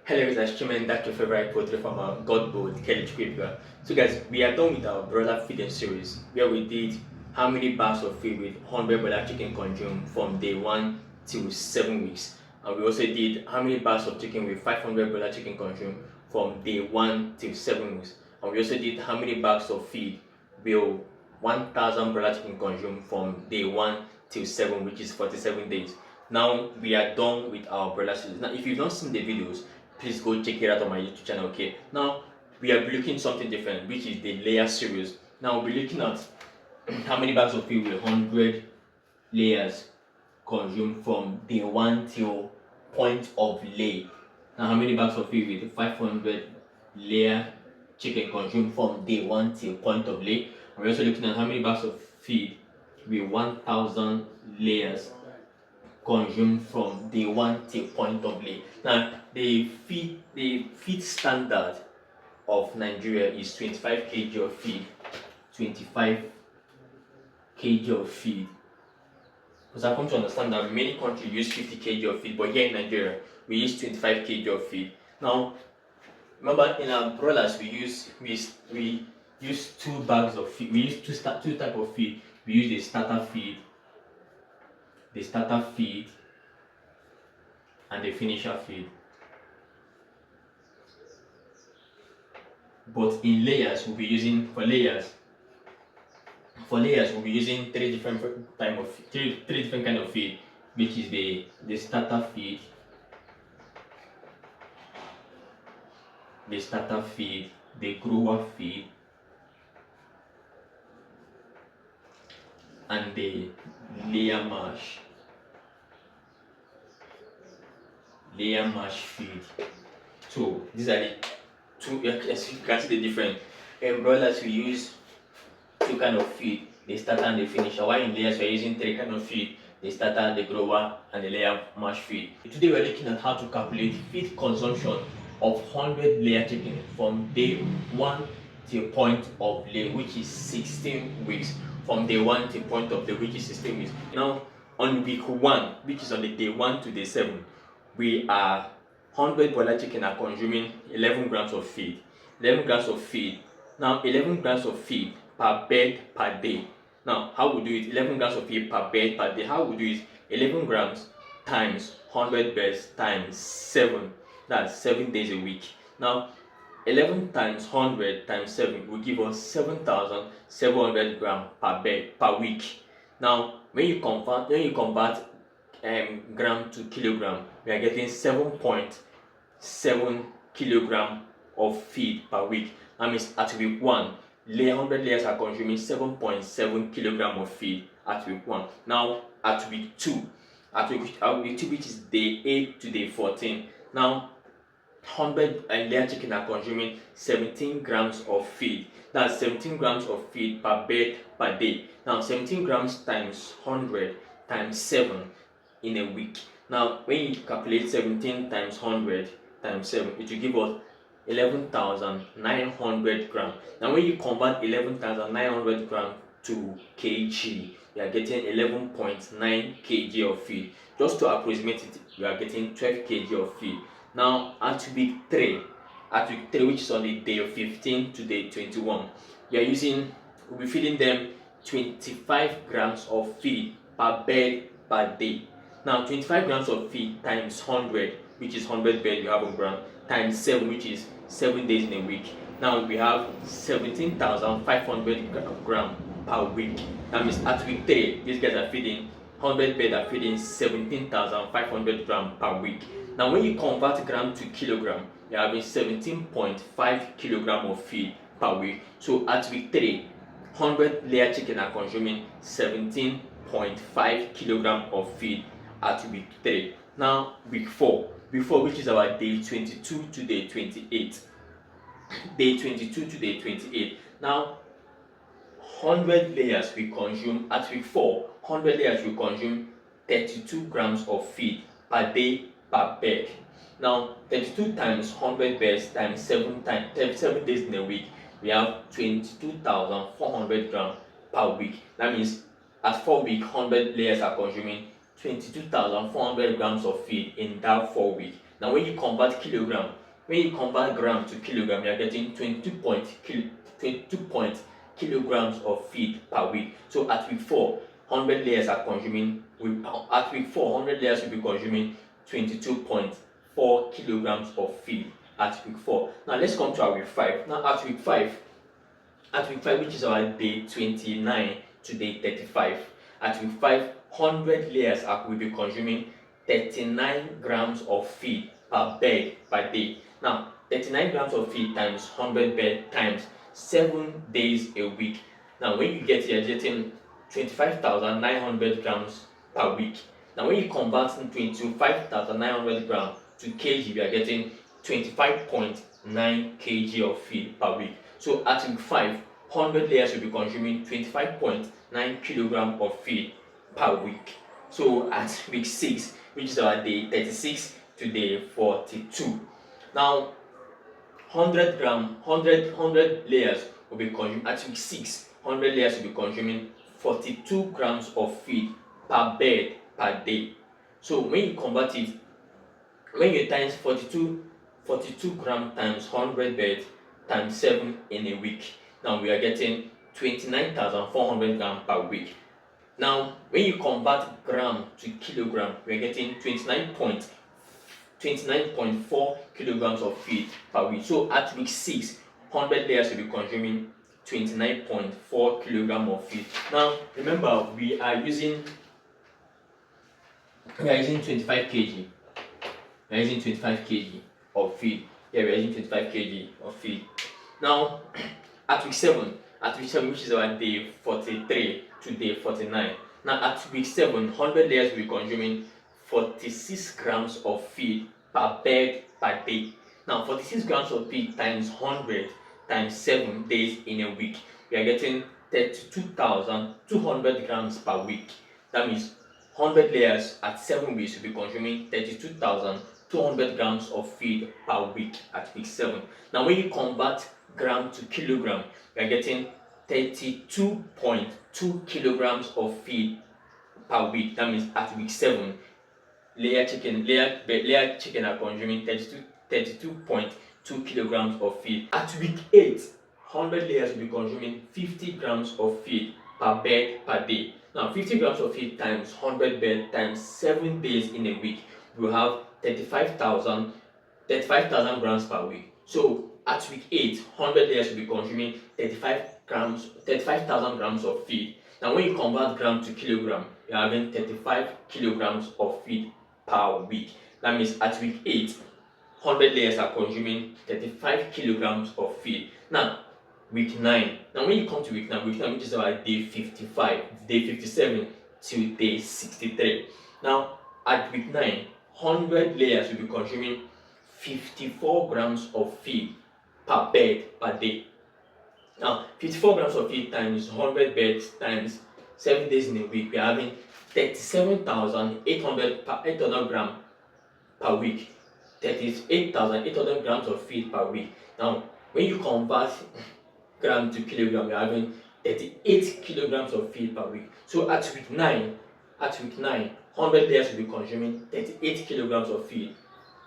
Hello guys, Chimen, that's your favorite poultry farmer, Godbold, Kelly Chikwepia. So guys, we are done with our broiler feeding series where we did how many bags of feed with 100 broiler chicken consume from day 1 till 7 weeks. And we also did how many bags of chicken with 500 broiler chicken consume from day 1 till 7 weeks. And we also did how many bags of feed will 1000 broiler chicken consume from day 1 till 7, which is 47 days. Now we are done with our broiler series. Now if you've not seen the videos, please go check it out on my YouTube channel. Okay, now we are looking something different, which is the layer series. Now we'll be looking at how many bags of feed will 100 layers consume from day 1 till point of lay. Now how many bags of feed will 500 layer chicken consume from day 1 till point of lay. We're also looking at how many bags of feed will 1000 layers consumed from day 1 till point of lay. Now the feed standard of Nigeria is 25 kg of feed, 25 kg of feed. Because I've come to understand that many countries use 50 kg of feed, but here in Nigeria we use 25 kg of feed. Now remember, in our broilers we use 2 bags of feed. We use two type of feed. We use the starter feed, and the finisher feed. But in layers, we'll be using we'll be using three different kind of feed, which is the starter feed, the grower feed, and the layer mash feed. So these are the two. As you can see the difference. In broilers we use 2 kind of feed, the starter and the finisher, while in layers we're using 3 kind of feed, the starter, the grower, and the layer mash feed. Today we're looking at how to calculate feed consumption of 100 layer chicken from day 1 till point of lay, which is 16 weeks. From day 1 till point of lay, which is 16 weeks. Now on week 1, which is on the day 1 to day 7, we are 100 broiler chicken are consuming 11 grams of feed. 11 grams of feed. Now 11 grams of feed per bed per day. Now how we do it? 11 grams of feed per bed per day. How we do it? 11 grams times 100 beds times 7. That's 7 days a week. Now 11 times 100 times 7 will give us 7,700 grams per bed per week. Now when you convert gram to kilogram, we are getting 7.7 kilogram of feed per week. That means at week 1, 100 layers are consuming 7.7 kilogram of feed at week 1. Now at week 2, which is day 8 to day 14, now 100 layer chicken are consuming 17 grams of feed. That's 17 grams of feed per bed per day. Now 17 grams times 100 times 7 in a week. Now when you calculate 17 times 100 times 7, it will give us 11,900 grams. Now when you convert 11,900 grams to kg, you are getting 11.9 kg of feed. Just to approximate it, you are getting 12 kg of feed. Now at week 3, which is on the day 15 to day 21, we'll be feeding them 25 grams of feed per bed per day. Now 25 grams of feed times 100, which is 100 bed you have on ground, times 7, which is 7 days in a week. Now we have 17,500 grams per week. That means at week 3, these guys are feeding 100 bed are feeding 17,500 grams per week. Now when you convert gram to kilogram, you're having 17.5 kilogram of feed per week. So at week 3, 100 layer chicken are consuming 17.5 kilogram of feed at week 3. Now week 4, which is our day 22 to day 28. Day 22 to day 28. Now 100 layers we consume at week 4. 100 layers will consume 32 grams of feed per day per bed. Now 32 times 100 beds times 7 days in a week, we have 22,400 grams per week. That means at 4 weeks, 100 layers are consuming 22,400 grams of feed in that 4 weeks. Now when you convert gram to kilogram, you are getting 22 kilograms of feed per week. So at week 4, 100 layers are consuming. At week 4, 100 layers will be consuming 22.4 kilograms of feed at week 4. Now let's come to our week 5. Now at week 5, which is our day 29 to day 35, at week 5, 100 layers will be consuming 39 grams of feed per bird per day. Now 39 grams of feed times 100 bird times 7 days a week. Now when you get here, you're getting 25,900 grams per week. Now when you convert 25,900 grams to kg, we are getting 25.9 kg of feed per week. So at week 5, 100 layers will be consuming 25.9 kilogram of feed per week. So at week 6, which is our day 36 to day 42, now 100 layers will be consuming at week 6. 100 layers will be consuming 42 grams of feed per bird per day. So when you convert it, when you times 42 gram times 100 birds times 7 in a week, now we are getting 29,400 grams per week. Now when you convert gram to kilogram, we are getting 29.4 kilograms of feed per week. So at week 6, 100 layers will be consuming 29.4 kilograms of feed. Now remember, we are using 25 kg. We are using 25 kg of feed. Yeah, we are using 25 kg of feed. Now at week 7, which is our day 43 to day 49. Now at week 7, 100 layers will be consuming 46 grams of feed per bird per day. Now 46 grams of feed times 100 times 7 days in a week, we are getting 32,200 grams per week. That means 100 layers at 7 weeks will be consuming 32,200 grams of feed per week at week 7. Now when you convert gram to kilogram, we are getting 32.2 kilograms of feed per week. That means at week 7, layer chicken are consuming 32.2 kilograms of feed. At week 8, 100 layers will be consuming 50 grams of feed per bird per day. Now 50 grams of feed times 100 bird times 7 days in a week, we will have 35,000 grams per week. So at week 8, 100 layers will be consuming 35,000 grams of feed. Now when you convert gram to kilogram, you're having 35 kilograms of feed per week. That means at week 8, 100 layers are consuming 35 kilograms of feed. Now week 9. Now when you come to week 9, which is our day 55, day 57 to day 63. Now at week 9, 100 layers will be consuming 54 grams of feed per bird per day. Now 54 grams of feed times 100 birds times 7 days in a week, we are having 37,800 grams per week. 38,800 grams of feed per week. Now when you convert gram to kilogram, you're having 38 kilograms of feed per week. So at week 9, 100 layers will be consuming 38 kilograms of feed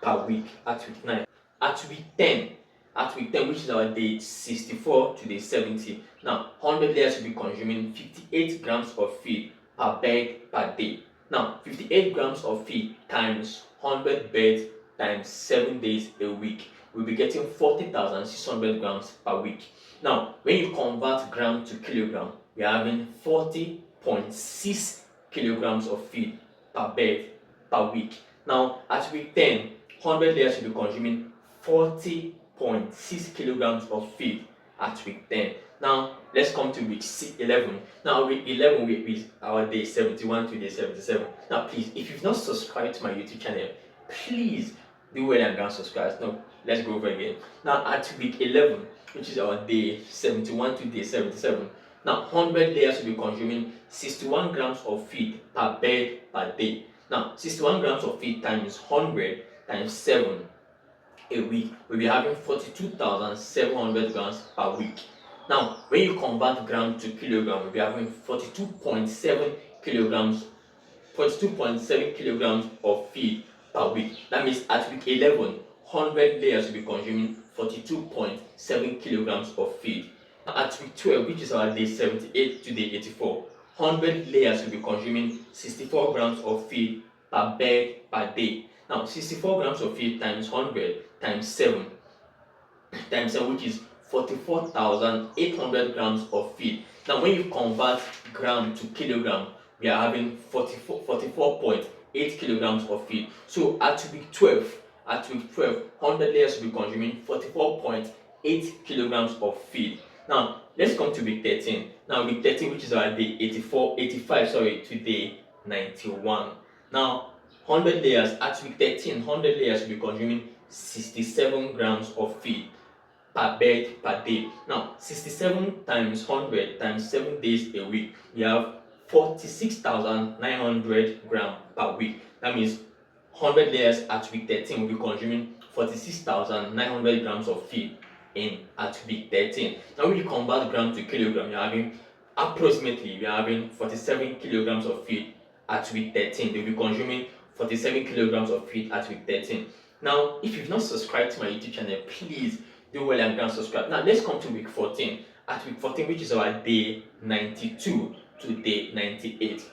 per week at week 9. At week 10, which is our day 64 to day 70, now 100 layers will be consuming 58 grams of feed per bird per day. Now 58 grams of feed times 100 birds times 7 days a week, we'll be getting 40,600 grams per week. Now when you convert gram to kilogram, we are having 40.6 kilograms of feed per bird per week. Now at week 10, 100 layers will be consuming 40.6 kilograms of feed at week 10. Now let's come to week 11. Now week 11 is our day 71 to day 77. Now please, if you've not subscribed to my YouTube channel, please do well and go subscribe. No, let's go over again. Now at week 11, which is our day 71 to day 77, now 100 layers will be consuming 61 grams of feed per bird per day. Now 61 grams of feed times 100 times 7 a week, we'll be having 42,700 grams per week. Now when you convert gram to kilogram, we'll be having 42.7 kilograms of feed per week. That means at week 11, 100 layers will be consuming 42.7 kilograms of feed. At week 12, which is our day 78 to day 84, 100 layers will be consuming 64 grams of feed per bird per day. Now, 64 grams of feed times 100 times 7, which is 44,800 grams of feed. Now, when you convert gram to kilogram, we are having 44.8 kilograms of feed. So at week 12, 100 layers will be consuming 44.8 kilograms of feed. Now, let's come to week 13. Now, week 13, which is our day 85, to day 91. Now, 100 layers, at week 13, 100 layers will be consuming 67 grams of feed per bird per day. Now, 67 times 100 times 7 days a week, we have 46,900 grams per week. That means 100 layers at week 13 will be consuming 46,900 grams of feed at week 13. Now, when you convert gram to kilogram, you're having approximately 47 kilograms of feed at week 13. They'll be consuming 47 kilograms of feed at week 13. Now, if you've not subscribed to my YouTube channel, please do well and go and subscribe. Now, let's come to week 14. At week 14, which is our day 92 to day 98.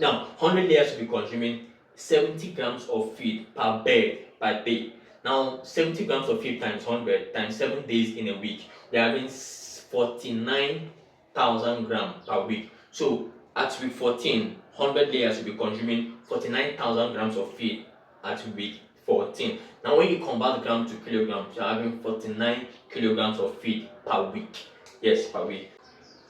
Now, 100 layers will be consuming 70 grams of feed per bird per day. Now, 70 grams of feed times 100 times 7 days in a week, we are having 49,000 grams per week. So, at week 14, 100 layers will be consuming 49,000 grams of feed at week 14. Now, when you convert gram to kilograms, you're having 49 kilograms of feed per week. Yes, per week.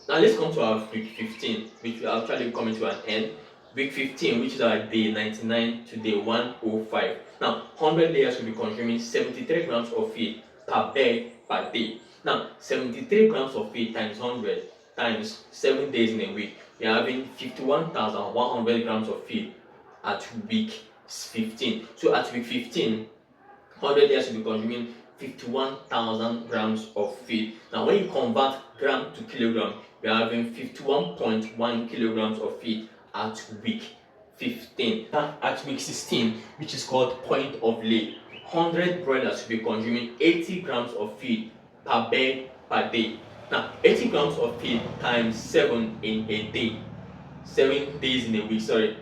Now, let's come to our week 15, which will actually coming to an end. Week 15, which is our day 99 to day 105. Now, 100 layers will be consuming 73 grams of feed per bird per day. Now, 73 grams of feed times 100 times 7 days in a week, we are having 51,100 grams of feed at week 15. So at week 15, 100 layers will be consuming 51,000 grams of feed. Now, when you convert gram to kilogram, we are having 51.1 kilograms of feed at week 15. Now, at week 16, which is called point of lay, 100 broilers will be consuming 80 grams of feed per bird per day. Now, 80 grams of feed times 7 in a day, 7 days in a week, 7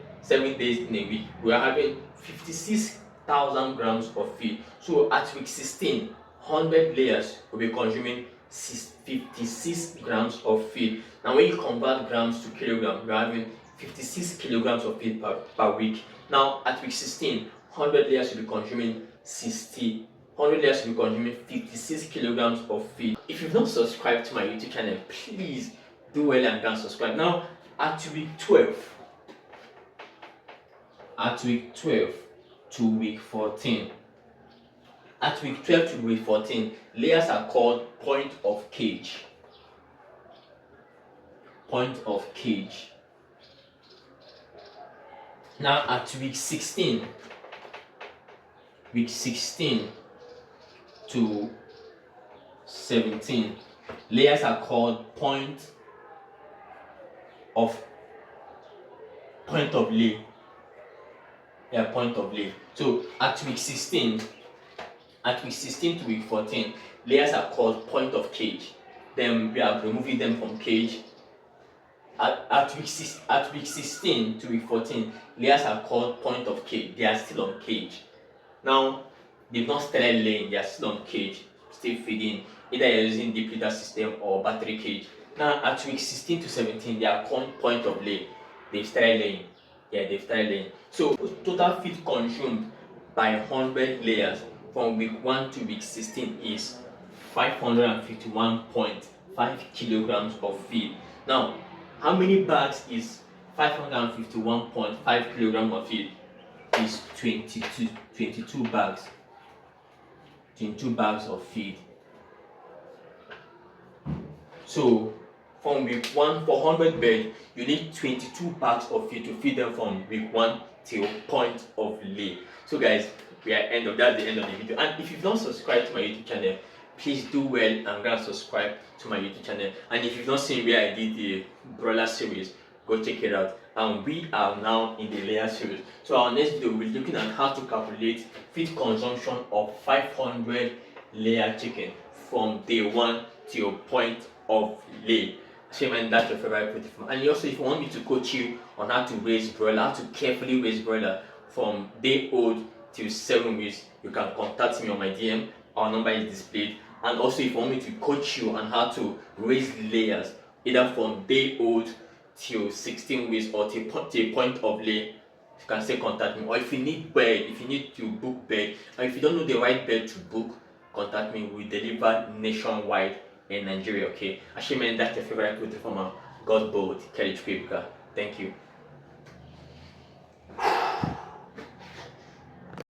days in a week, we are having 56,000 grams of feed. So at week 16, 100 layers will be consuming 56 grams of feed. Now, when you convert grams to kilogram, we are having 56 kilograms of feed per week. Now, at week 16, 100 layers will be consuming 56 kilograms of feed. If you've not subscribed to my YouTube channel, please do well and go and subscribe. Now, at week 12 to week 14. At week 12 to week 14, layers are called point of cage. Point of cage. Now, at week 16 to 17, layers are called point of lay. Point of lay. So at week 16 to week 14, layers are called point of cage. Then we are removing them from cage. At week 16 to week 14, layers are called point of cage. They are still on cage. Now, they've not started laying, they are still on cage, still feeding. Either you're using deep litter system or battery cage. Now, at week 16 to 17, they are called point of lay. They've started laying. They've started laying. So, total feed consumed by 100 layers from week 1 to week 16 is 551.5 kilograms of feed. Now, how many bags is 551.5 kilograms of feed? Is 22 bags. 22 bags of feed. So, from week 1 for 100 birds, you need 22 bags of feed to feed them from week 1 till point of lay. So guys, that's the end of the video. And if you've not subscribed to my YouTube channel, please do well and go and subscribe to my YouTube channel. And if you've not seen where I did the broiler series, go check it out. And we are now in the layer series. So our next video, we'll be looking at how to calculate feed consumption of 500 layer chicken from day one to your point of lay. Same, and that's your favorite platform. And also, if you want me to coach you on how to raise broiler, how to carefully raise broiler from day old till 7 weeks, you can contact me on my DM. Our number is displayed. And also, if you want me to coach you on how to raise layers, either from day old till 16 weeks or till a point of lay, you can still contact me. Or if you need bed, if you need to book bed, or if you don't know the right bed to book, contact me. We deliver nationwide in Nigeria. Okay, Ashime, that's your favorite food farmer. God bold, Kelly Thank you.